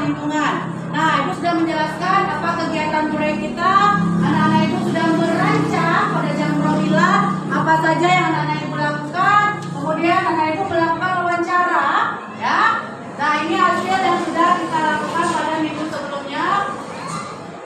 lingkungan. Nah, Ibu sudah menjelaskan apa kegiatan proyek kita. Anak-anak Ibu sudah merancang pada jam profilan apa saja yang anak-anak Ibu lakukan. Kemudian anak Ibu melakukan wawancara, ya. Nah, ini hasil yang sudah kita lakukan pada minggu sebelumnya.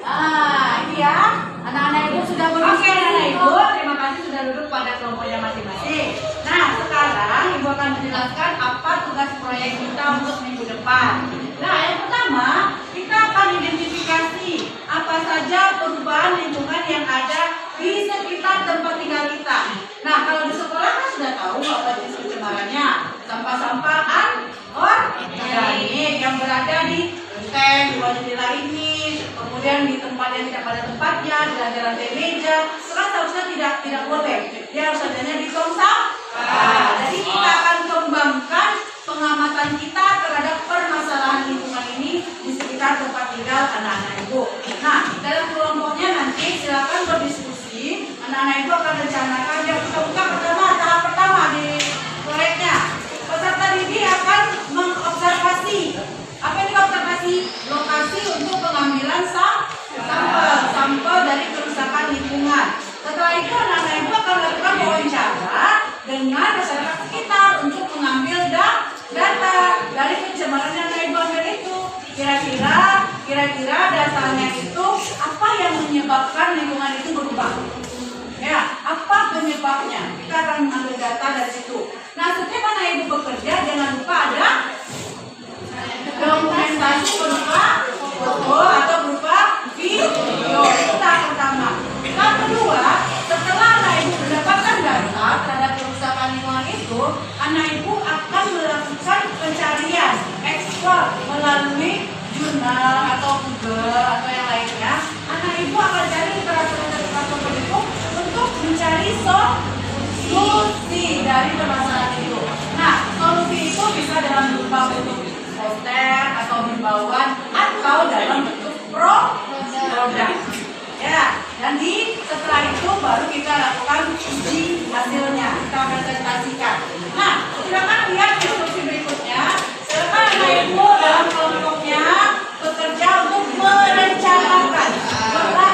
Nah, ini ya. Anak-anak Ibu sudah berdiskusi. Oke, anak Ibu, terima kasih sudah duduk pada kelompoknya masing-masing. Nah, sekarang Ibu akan menjelaskan apa tugas proyek kita untuk minggu depan. Nah, yang pertama, kita akan identifikasi apa saja perubahan lingkungan yang ada di sekitar tempat tinggal kita. Nah, kalau di sekolah kan sudah tahu apa jenis pencemarannya. Sampah-sampahan organik yang berada di genteng, di jendela ini, kemudian di tempat yang tidak pada tempatnya, di lantai meja, sekarang seharusnya tidak boleh. Dia harus adanya di tong sampah. Jadi kita akan kembangkan pengamatan kita terhadap permasalahan lingkungan ini di sekitar tempat tinggal anak-anak Ibu. Nah, dalam kelompoknya nanti silakan berdiskusi. Anak-anak Ibu akan rencanakan yang kita buka pertama, tahap pertama di proyeknya. Peserta didik akan mengobservasi. Apa yang diobservasi? Lokasi untuk pengambilan sampel dari kerusakan lingkungan. Setelah itu anak-anak Ibu akan melakukan wawancara dengan masyarakat sekitar untuk mengambil data dari pencemaran yang anak Ibu ambil itu. Kira-kira datanya itu apa yang menyebabkan lingkungan itu berubah? Ya, apa penyebabnya? Kita akan mengambil data dari situ. Nah, setiap anak Ibu bekerja jangan lupa ada dokumentasi berupa foto atau berupa video. Itu tahap pertama. Tahap kedua, setelah anak Ibu mendapatkan data terhadap kerusakan lingkungan itu, anak Ibu akan melakukan pencarian ekspor melalui jurnal atau Google atau yang lainnya. Anak Ibu akan cari literatur itu untuk mencari solusi dari permasalahan itu. Nah, solusi itu bisa dalam berupa bentuk poster atau himbauan atau dalam bentuk produk. Ya, dan setelah itu baru kita lakukan uji hasilnya, kita presentasikan. Nah, silakan lihat instruksi berikutnya. Silakan anak Ibu dalam kelompoknya bekerja untuk merencanakan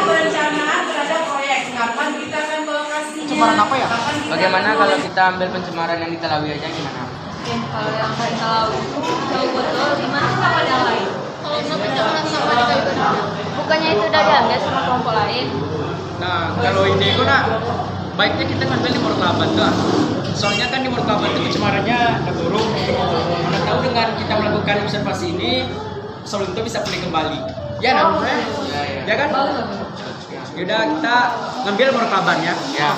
perencanaan terhadap proyek. Kapan kita akan ke lokasinya? Pencemaran apa ya? Bagaimana kalau kita ambil pencemaran yang di Talawi aja gimana? Kalau yang dari Talawi jauh betul, gimana sih sama yang lain? Kalau untuk pencemaran sampah di Kayu Gede, bukannya itu udah diambil sama kelompok lain? Nah, kalau ide itu nak, baiknya kita ngambil di Morklaban tuh. Soalnya kan di Morklaban itu pencemarannya buruk. Mana tahu dengan kita melakukan observasi ini, Solo itu bisa pulih kembali. Ya, nak? Ya kan? Yaudah kita ngambil Morklaban ya. Ya.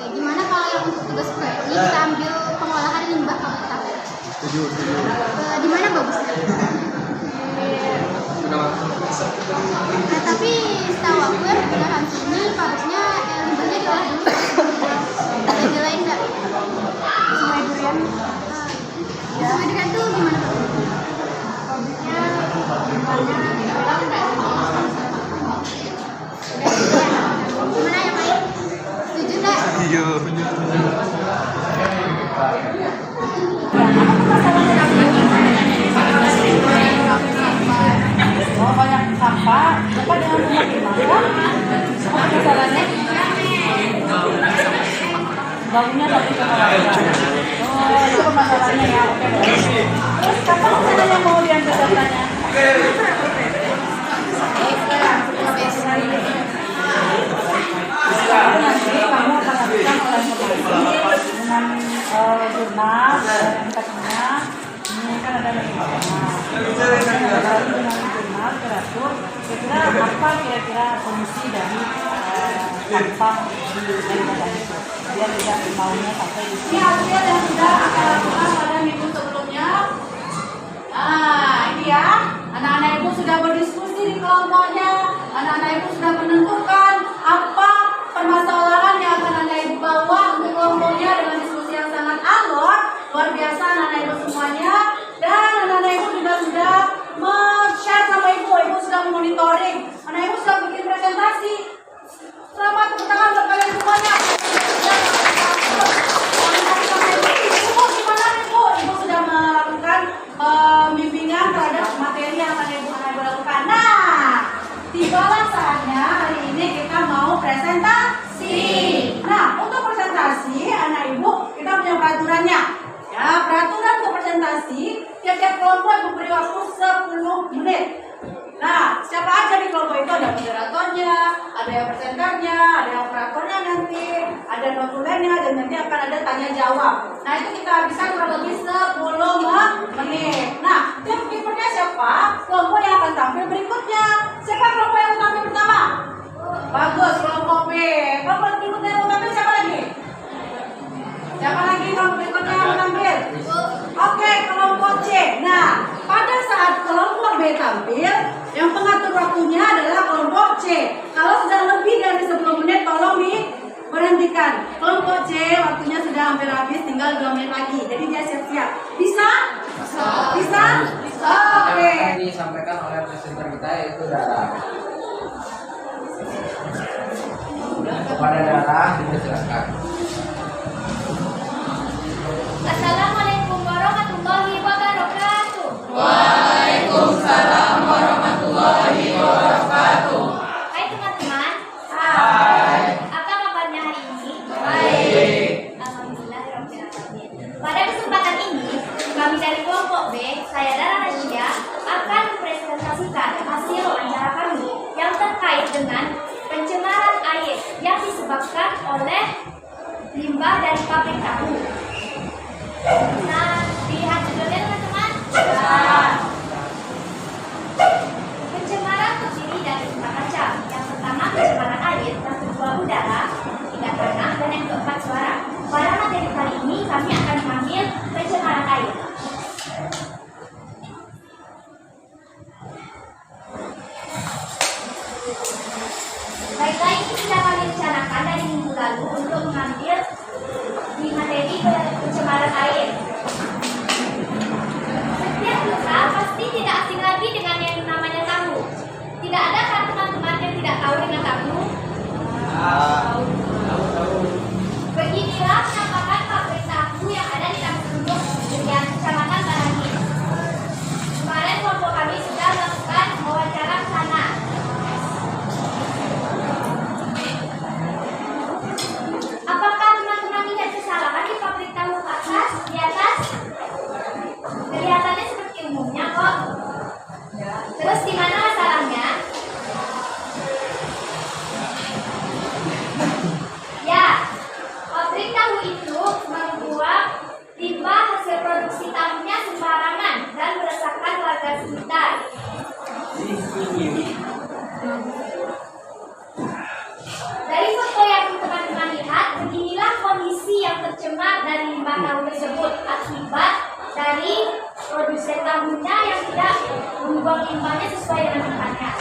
Gimana kalau yang untuk tugas proyek ini kita ambil pengolahan limbah kabupaten? Setuju. Di mana bagusnya? Nah, tapi setahu aku ya di belahan sini pabriknya limbahnya diolah dulu. Ada lain nggak? Sungai Durian. Sungai Durian tuh gimana Pak? Pabriknya limbahnya diolah nggak? Gimana yang lain? Setuju nggak? Setuju. Oh, banyak sampah. Bapak dengan rumah apa masalahnya? Baunya tapi oh, itu masalahnya ya. Oke. Terus kapan rencananya mau diambil datanya? Nanti kamu akan lakukan oleh informasi dengan jurnal yang tadinya ini kan ada jurnal teratur kira-kira fungsi dari sampah dari badan itu biar tidak maunya sampai di sini. Ini hasil yang sudah kita lakukan pada minggu sebelumnya. Nah, ini ya, anak-anak Ibu sudah berdiskusi di kelompoknya. Anak-anak Ibu sudah menentukan apa permasalahan yang akan anak Ibu bawa untuk kelompoknya dengan diskusi yang sangat alot, luar biasa anak-anak Ibu semuanya. Dan anak-anak Ibu juga sudah share sama Ibu sudah monitoring, anak Ibu sudah bikin presentasi. Selamat tepuk tangan buat kalian semuanya. Ibu gimana Ibu? Ibu sudah melakukan ada notulennya dan nanti akan ada tanya jawab. Nah itu kita habiskan kurang lebih 10 menit. Nah tim kipernya siapa? Kelompok yang akan tampil berikutnya. Siapa kelompok yang tampil pertama? Bagus, kelompok B. Kelompok berikutnya yang tampil siapa lagi? Siapa lagi kelompok berikutnya yang tampil? Oke, kelompok C. Nah, pada saat kelompok B tampil, yang pengatur waktunya adalah kelompok C. Kalau sudah lebih dari 10 menit, tolong diberhentikan. Kelompok C, waktunya sudah hampir habis, tinggal 2 menit lagi. Jadi dia siap-siap. Bisa? Bisa? Oke. Yang disampaikan oleh presenter kita yaitu Dara. Kepada Dara, dipersilakan. Assalamualaikum warahmatullahi wabarakatuh. Waalaikumsalam warahmatullahi wabarakatuh. Hai teman-teman. Hai. Apa kabarnya hari ini? Baik. Alhamdulillahirrahmanirrahim. Pada kesempatan ini, kami dari kelompok B, saya Dara Rasya, akan mempresentasikan hasil wawancara kami yang terkait dengan pencemaran air yang disebabkan oleh limbah dari pabrik tahu. Nah, dilihat judulnya teman-teman. Pencemaran terdiri dari 4 macam. Yang pertama pencemaran air, yang kedua udara, ketiga tanah, dan yang keempat suara. Pada materi kali ini kami akan mengambil pencemaran air. Baiklah, ini sudah kami rencanakan dari minggu lalu untuk mengambil di materi pencemaran air. Setiap kita pasti tidak asing lagi dengan yang namanya tahu. Tidak ada kan teman-teman yang tidak tahu dengan tahu? Beginilah penampakan pabrik tahu yang ada di Kampung Durian, Kecamatan Barangin. Kemarin kelompok kami sudah melakukan wawancara ke sana. Apakah teman-teman lihat kesalahan di pabrik tahu ke atas, di atas? Kelihatannya seperti umumnya kok. Terus di mana masalahnya? Ya, pabrik tahu itu membuang limbah hasil produksi tahunya sembarangan dan meresahkan warga sekitar. Dari foto yang teman-teman lihat, beginilah kondisi yang tercemar dari limbah tahu tersebut akibat dari produsen tahunya yang tidak membuang limbahnya sesuai dengan tempatnya.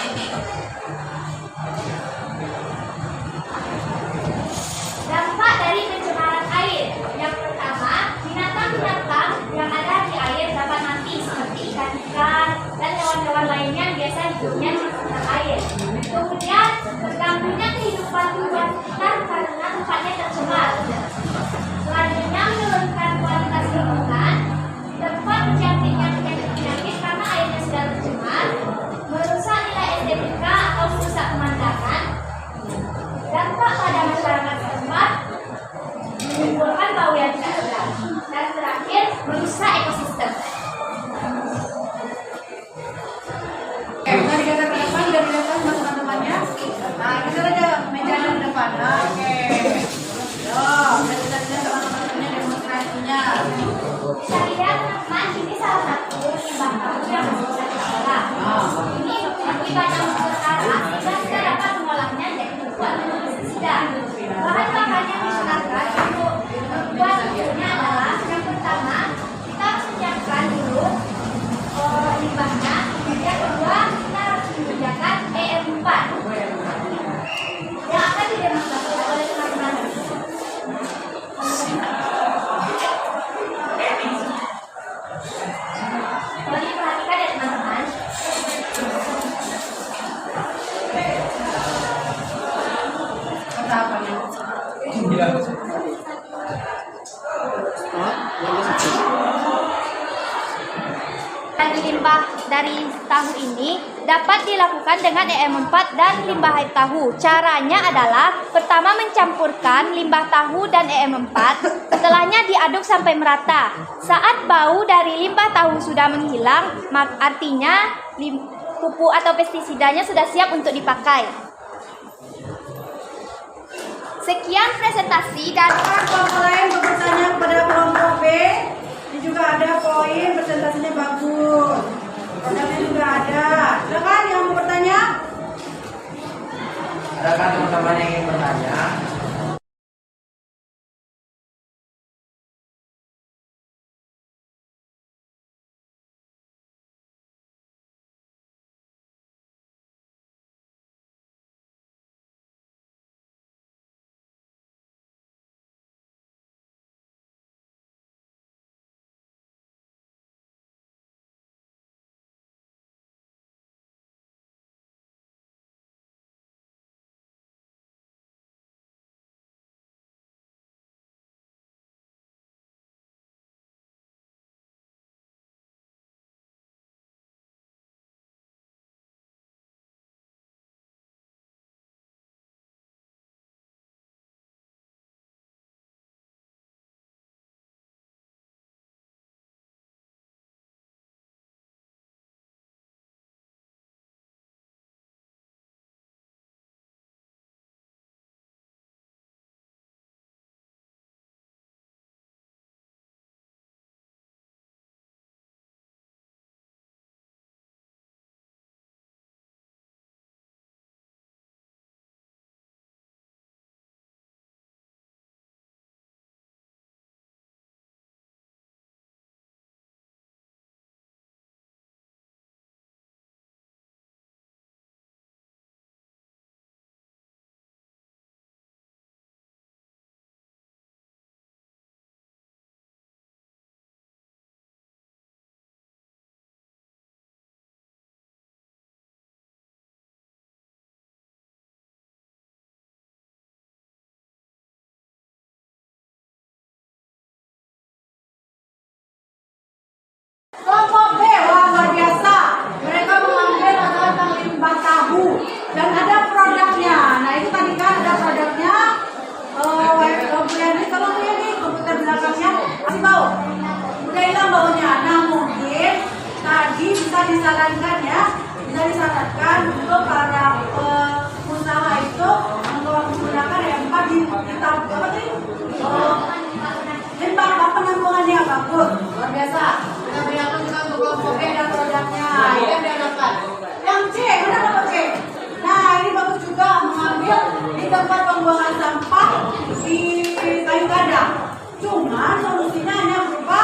Dampak dari pencemaran air. Yang pertama, binatang-binatang yang ada di air dapat mati seperti ikan-ikan dan hewan-hewan lainnya yang biasa hidupnya di sekitar air. Kemudian, terganggunya kehidupan tumbuhan sekitar karena tempatnya tercemar. Selanjutnya, menurunkan kualitas lingkungan, tempat terjangkitnya penyakit karena airnya sudah tercemar, merusak nilai estetika atau merusak pemandangan, dampak pada masyarakat setempat, menimbulkan bau yang tidak sedap, dan terakhir merusak ekosistem. Oke, mari kita ke depan, sudah dilihat sama teman-temannya. Nah, kita ada mejanya di depan. Oke. Yo, sudah kita lihat sama teman-temannya demonstrasinya. Bisa lihat teman-teman, ini salah satu limbah tahu yang masih bisa diolah. Ini akibatnya berkarat dan kita dapat mengolahnya jadi buah pestisida. Bahan-bahan yang digunakan untuk membuat buahnya adalah yang pertama, kita harus menyiapkan dulu limbahnya. Yang kedua, kita harus menyediakan EM4 yang akan didemonstrasikan oleh teman-teman. Boleh perhatikan ya teman-teman. Kata apa nih? Dari limbah dari tahu ini dapat dilakukan dengan EM4 dan limbah air tahu. Caranya adalah pertama mencampurkan limbah tahu dan EM4, setelahnya diaduk sampai merata. Saat bau dari limbah tahu sudah menghilang, artinya pupuk atau pestisidanya sudah siap untuk dipakai. Sekian presentasi dan Kelompok lain bertanya kepada kelompok B. Ini juga ada poin presentasinya bagus. Produknya juga ada. Silakan yang mau bertanya. Adakah teman-teman yang ingin bertanya? Kelompok B, wah luar biasa. Mereka mengambil tentang limbah tahu dan ada produknya. Nah itu tadi kan ada produknya. Kemudian kalau ini komputer belakangnya masih bau. Udah hilang baunya. Nah mungkin tadi bisa disarankan ya, bisa disarankan untuk para pengusaha itu menggunakan empat di apa tadi? Limbah penampungannya bagus, luar biasa. Kita berikan juga untuk kelompok B dan produknya. Ini yang diharapkan. Yang C, mana kelompok C? Nah ini bagus juga mengambil di tempat pembuangan sampah di kayu gadang. Cuma solusinya hanya berupa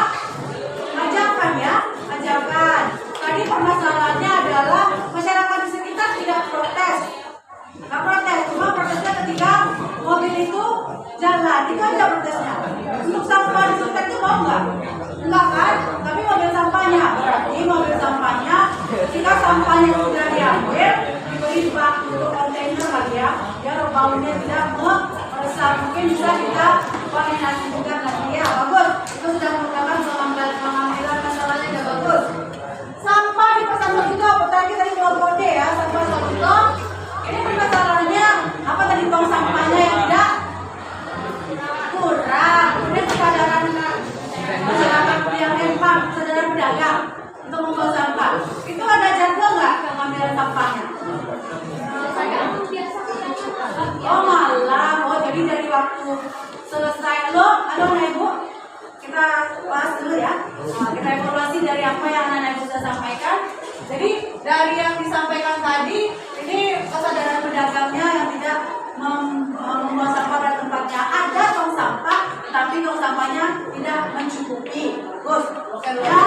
ajakan ya, ajakan. Tadi permasalahannya adalah masyarakat di sekitar tidak protes. Nggak protes, cuma protesnya ketika mobil itu jalan, itu aja protesnya. Untuk sampah di sekitar itu mau nggak? Enggak kan? Tapi mobil sampahnya, berarti mobil sampahnya, jika sampahnya sudah diambil, diberi bak untuk kontainer lagi ya, biar baunya tidak meresap. Mungkin bisa kita koordinasi juga nanti ya, bagus. Itu sudah merupakan pengambilan masalahnya sudah bagus. Sampah di pesantren juga, pertanyaan tadi kelompok D ya, sampah satu ton. Ini permasalahannya apa tadi tong sampahnya yang tidak kurang. Ini kesadaran masyarakat yang empat, kesadaran pedagang untuk membawa sampah. Itu ada jadwal nggak pengambilan sampahnya? Oh malam, oh jadi dari waktu selesai lo, anak ibu kita bahas dulu ya. Nah, kita evaluasi dari apa yang anak ibu sudah sampaikan. Jadi dari yang disampaikan tadi, ini kesadaran pedagangnya yang tidak membuang sampah pada tempatnya. Ada tong sampah, tapi tong sampahnya tidak mencukupi. Gus, ya,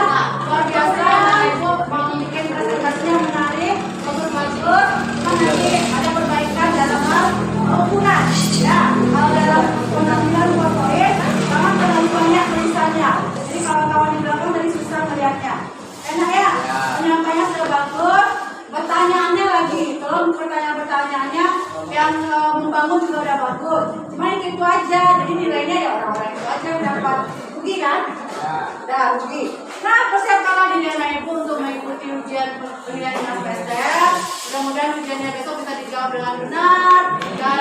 luar biasa. Ibu mau bikin presentasinya menarik, bagus-bagus. Nanti ada perbaikan dalam hal pengukuran. Ya, kalau dalam pengambilan poin, jangan terlalu banyak tulisannya. Jadi kawan-kawan di belakang dari susah melihatnya. Enak ya, penyampaiannya sudah bagus. Pertanyaannya lagi, kalau pertanyaan-pertanyaannya yang membangun juga udah bagus. Cuma itu aja, jadi nilainya ya orang-orang itu aja yang dapat. Rugi kan? Dah rugi. Nah, persiapkanlah diri anak ibu untuk mengikuti ujian pemilihan dinas PSDM. Mudah-mudahan ujiannya besok bisa dijawab dengan benar dan